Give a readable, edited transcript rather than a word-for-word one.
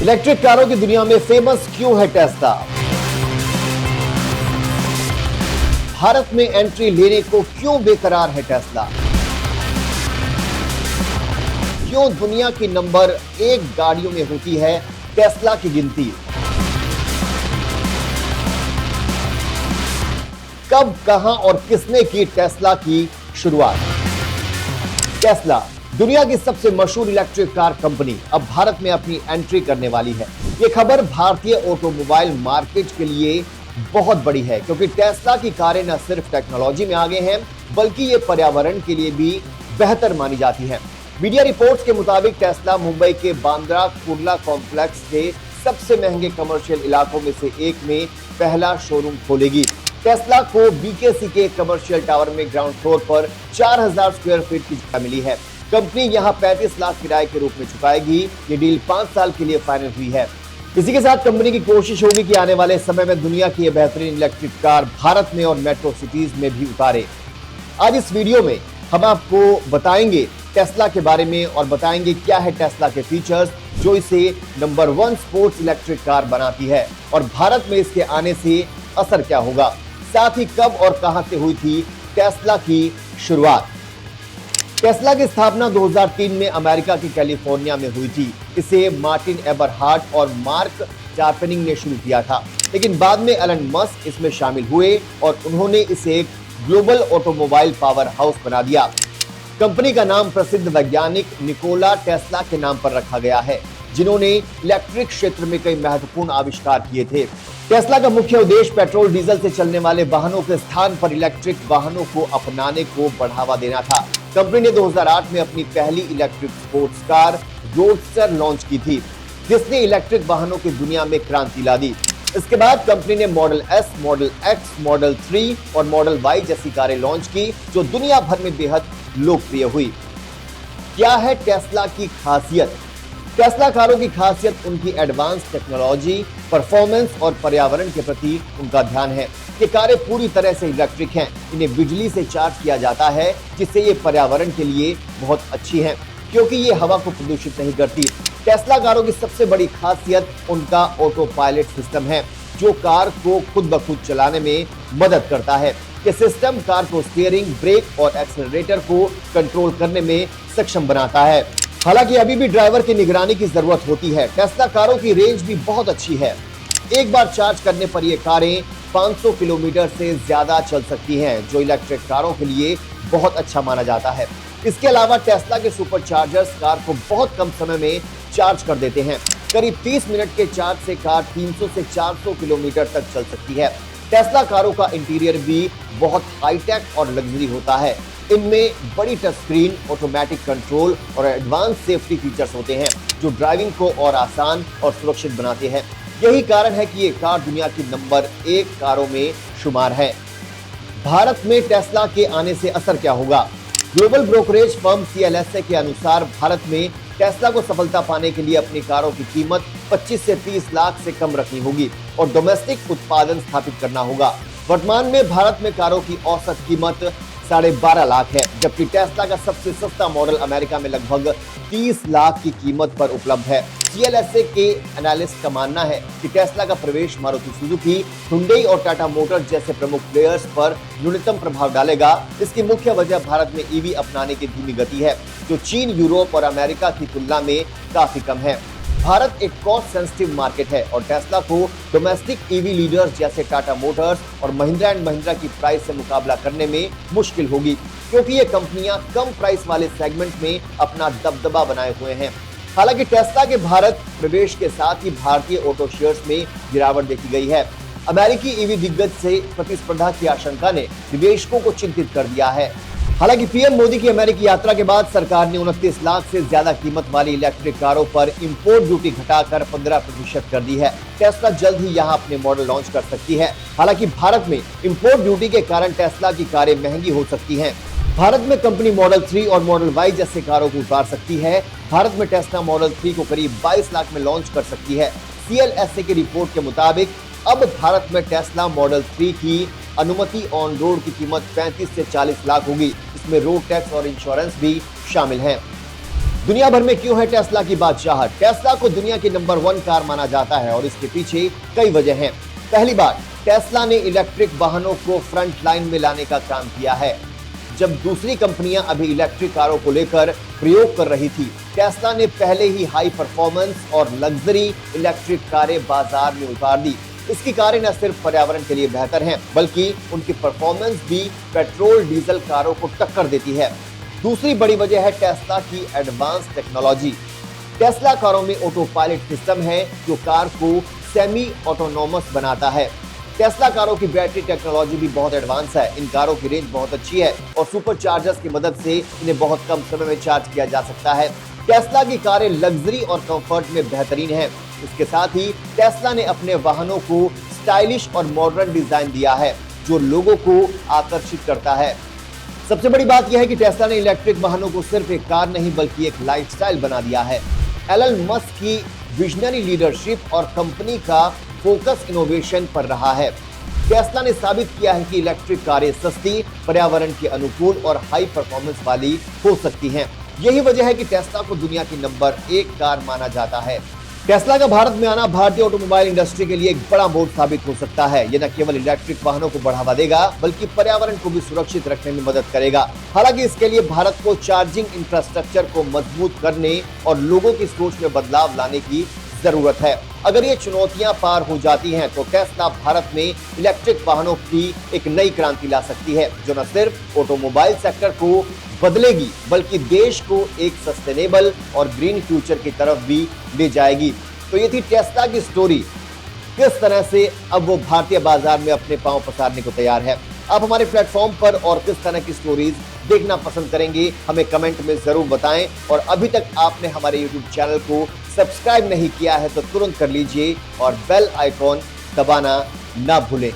Electric कारों की दुनिया में फेमस क्यों है टेस्ला? भारत में एंट्री लेने को क्यों बेकरार है टेस्ला? क्यों दुनिया की नंबर 1 गाड़ियों में होती है टेस्ला की गिनती? कब, कहां और किसने की टेस्ला की शुरुआत? टेस्ला दुनिया की सबसे मशहूर इलेक्ट्रिक कार कंपनी अब भारत में अपनी एंट्री करने वाली है। यह खबर भारतीय ऑटोमोबाइल मार्केट के लिए बहुत बड़ी है, क्योंकि टेस्ला की कारें न सिर्फ टेक्नोलॉजी में आगे हैं, बल्कि ये पर्यावरण के लिए भी बेहतर मानी जाती हैं। मीडिया रिपोर्ट्स के मुताबिक टेस्ला मुंबई के बांद्रा कुर्ला कॉम्प्लेक्स के सबसे महंगे कमर्शियल इलाकों में से एक में पहला शोरूम खोलेगी। टेस्ला को बीकेसी के कमर्शियल टावर में ग्राउंड फ्लोर पर 4000 स्क्वायर फीट की जगह मिली है। कंपनी यहां 35 लाख किराए के रूप में चुकाएगी। ये डील 5 साल के लिए फाइनल हुई है। इसी के साथ कंपनी की कोशिश होगी कि आने वाले समय में दुनिया की ये बेहतरीन इलेक्ट्रिक कार भारत में और मेट्रो सिटीज में भी उतारे। आज इस वीडियो में हम आपको बताएंगे टेस्ला के बारे में और बताएंगे क्या है टेस्ला के फीचर्स जो इसे नंबर 1 स्पोर्ट्स इलेक्ट्रिक कार बनाती है, और भारत में इसके आने से असर क्या होगा। साथ ही कब और कहां से हुई थी टेस्ला की शुरुआत। टेस्ला की स्थापना 2003 में अमेरिका की कैलिफोर्निया में हुई थी। इसे मार्टिन एबरहार्ट और मार्क चार्पेनिंग ने शुरू किया था, लेकिन बाद में एलन मस्क इसमें शामिल हुए और उन्होंने इसे एक ग्लोबल ऑटोमोबाइल पावर हाउस बना दिया। कंपनी का नाम प्रसिद्ध वैज्ञानिक निकोला टेस्ला के नाम पर रखा गया है, जिन्होंने इलेक्ट्रिक क्षेत्र में कई महत्वपूर्ण आविष्कार किए थे। टेस्ला का मुख्य उद्देश्य पेट्रोल डीजल से चलने वाले वाहनों के स्थान पर इलेक्ट्रिक वाहनों को अपनाने को बढ़ावा देना था। कंपनी ने 2008 में अपनी पहली electric sports car roadster launch की थी, जिसने इलेक्ट्रिक वाहनों की दुनिया में क्रांति ला दी। इसके बाद कंपनी ने model S, model x, model 3 और मॉडल वाई जैसी कारें लॉन्च की, जो दुनिया भर में बेहद लोकप्रिय हुई। क्या है टेस्ला की खासियत? टेस्ला कारों की खासियत उनकी एडवांस टेक्नोलॉजी, परफॉर्मेंस और पर्यावरण के प्रति उनका ध्यान है। ये कारें पूरी तरह से इलेक्ट्रिक हैं। इन्हें बिजली से चार्ज किया जाता है, जिससे ये पर्यावरण के लिए बहुत अच्छी हैं, क्योंकि ये हवा को प्रदूषित नहीं करती। टेस्ला कारों की सबसे बड़ी खासियत उनका ऑटो पायलट सिस्टम है, जो कार को खुद ब खुद चलाने में मदद करता है। ये सिस्टम कार को स्टीयरिंग, ब्रेक और एक्सेलरेटर को कंट्रोल करने में सक्षम बनाता है। हालांकि अभी भी ड्राइवर की निगरानी की जरूरत होती है। टेस्ला कारों की रेंज भी बहुत अच्छी है। एक बार चार्ज करने पर ये कारें 500 किलोमीटर से ज्यादा चल सकती हैं, जो इलेक्ट्रिक कारों के लिए बहुत अच्छा माना जाता है। इसके अलावा टेस्ला के सुपर चार्जर्स कार को बहुत कम समय में चार्ज कर देते हैं। करीब 30 मिनट के चार्ज से कार 300 से 400 किलोमीटर तक चल सकती है। टेस्ला कारों का इंटीरियर भी बहुत हाईटेक और लग्जरी होता है। इनमें बड़ी टच स्क्रीन, ऑटोमेटिक कंट्रोल और एडवांस सेफ्टी फीचर्स होते हैं, जो ड्राइविंग को और आसान और सुरक्षित बनाते हैं। यही कारण है कि ये कार दुनिया की नंबर 1 कारों में शुमार है। भारत में टेस्ला के आने से असर क्या होगा? ग्लोबल ब्रोकरेज फर्म CLSA के अनुसार भारत में टेस्ला को सफलता पाने के लिए अपनी कारों की कीमत 25 से 30 लाख से कम रखनी होगी और डोमेस्टिक उत्पादन स्थापित करना होगा। वर्तमान में भारत में कारों की औसत कीमत 12.5 लाख है, जबकि टेस्ला का सबसे सस्ता मॉडल अमेरिका में लगभग 30 लाख की कीमत पर उपलब्ध है। CLSA के एनालिस्ट का मानना है कि टेस्ला का प्रवेश मारुति सुजुकी, हुंडई और टाटा मोटर्स जैसे प्रमुख प्लेयर्स पर न्यूनतम प्रभाव डालेगा। इसकी मुख्य वजह भारत में EV अपनाने की धीमी गति है, जो चीन, यूरोप और अमेरिका की तुलना में काफी कम है। भारत एक कॉस्ट सेंसिटिव मार्केट है और टेस्ला को डोमेस्टिक EV लीडर्स जैसे टाटा मोटर्स और महिंद्रा एंड महिंद्रा की प्राइस से मुकाबला करने में मुश्किल होगी, क्योंकि ये कंपनियां कम प्राइस वाले सेगमेंट में अपना दबदबा बनाए हुए हैं। हालांकि टेस्ला के भारत प्रवेश के साथ ही भारतीय ऑटो शेयर्स में गिरावट देखी गई है। अमेरिकी EV दिग्गज से प्रतिस्पर्धा की आशंका ने निवेशकों को चिंतित कर दिया है। हालांकि पीएम मोदी की अमेरिकी यात्रा के बाद सरकार ने 29 लाख से ज्यादा कीमत वाली इलेक्ट्रिक कारों पर इंपोर्ट ड्यूटी घटाकर 15% कर दी है। टेस्ला जल्द ही यहां अपने मॉडल लॉन्च कर सकती है। हालांकि भारत में इंपोर्ट ड्यूटी के कारण टेस्ला की कारें महंगी हो सकती हैं। भारत में कंपनी मॉडल 3 और मॉडल वाई जैसे कारों को उतार सकती है। भारत में टेस्ला मॉडल 3 को करीब 22 लाख में लॉन्च कर सकती है। CLSA की रिपोर्ट के मुताबिक अब भारत में टेस्ला मॉडल 3 की अनुमति ऑन रोड की कीमत 35 से 40 लाख होगी। इसमें रोड टैक्स और इंश्योरेंस भी शामिल है। दुनिया भर में क्यों है टेस्ला की बादशाहत? टेस्ला को दुनिया की नंबर 1 कार माना जाता है और इसके पीछे कई वजह हैं। पहली बात, टेस्ला ने इलेक्ट्रिक वाहनों को फ्रंट लाइन में लाने का काम किया है। जब दूसरी कंपनियां अभी इलेक्ट्रिक कारों को लेकर प्रयोग कर रही थी, टेस्ला ने पहले ही हाई परफॉर्मेंस और लग्जरी इलेक्ट्रिक कारें बाजार में उतार दी। इसकी कारें न सिर्फ पर्यावरण के लिए बेहतर हैं, बल्कि उनकी परफॉर्मेंस भी पेट्रोल डीजल कारों को टक्कर देती है। दूसरी बड़ी वजह है टेस्ला की एडवांस टेक्नोलॉजी। टेस्ला कारों में ऑटो पायलट सिस्टम है जो कार को सेमी ऑटोनोमस बनाता है। टेस्ला कारों की बैटरी टेक्नोलॉजी भी बहुत एडवांस है। इन कारों की रेंज बहुत अच्छी है और सुपर चार्जर्स की मदद से इन्हें बहुत कम समय में चार्ज किया जा सकता है। टेस्ला की कारें लग्जरी और कंफर्ट में बेहतरीन हैं। इसके साथ ही टेस्ला ने अपने वाहनों को स्टाइलिश और मॉडर्न डिजाइन दिया है जो लोगों को आकर्षित करता है। सबसे बड़ी बात यह है कि टेस्ला ने इलेक्ट्रिक वाहनों को सिर्फ एक कार नहीं बल्कि एक लाइफस्टाइल बना दिया है। एलन मस्क की विजनरी लीडरशिप और कंपनी का फोकस इनोवेशन पर रहा है। टेस्ला ने साबित किया है कि इलेक्ट्रिक कारें सस्ती, पर्यावरण के अनुकूल और हाई परफॉर्मेंस वाली हो सकती हैं। यही वजह है कि टेस्ला को दुनिया की नंबर 1 कार माना जाता है। टेस्ला का भारत में आना भारतीय ऑटोमोबाइल इंडस्ट्री के लिए एक बड़ा मोड़ साबित हो सकता है। ये न केवल इलेक्ट्रिक वाहनों को बढ़ावा देगा बल्कि पर्यावरण को भी सुरक्षित रखने में मदद करेगा। हालांकि इसके लिए भारत को चार्जिंग इंफ्रास्ट्रक्चर को मजबूत करने और लोगों की सोच में बदलाव लाने की जरूरत है। अगर ये चुनौतियां पार हो जाती हैं तो टेस्ला भारत में इलेक्ट्रिक वाहनों की एक नई क्रांति ला सकती है जो न सिर्फ ऑटोमोबाइल सेक्टर को बदलेगी बल्कि देश को एक सस्टेनेबल और ग्रीन फ्यूचर की तरफ भी ले जाएगी। तो ये थी टेस्ला की स्टोरी, किस तरह से अब वो भारतीय बाजार में अपने पांव पसारने को तैयार है। आप हमारे प्लेटफॉर्म पर और किस तरह की स्टोरीज देखना पसंद करेंगे हमें कमेंट में जरूर बताएं। और अभी तक आपने हमारे YouTube चैनल को सब्सक्राइब नहीं किया है तो तुरंत कर लीजिए और बेल आइकॉन दबाना ना भूलें।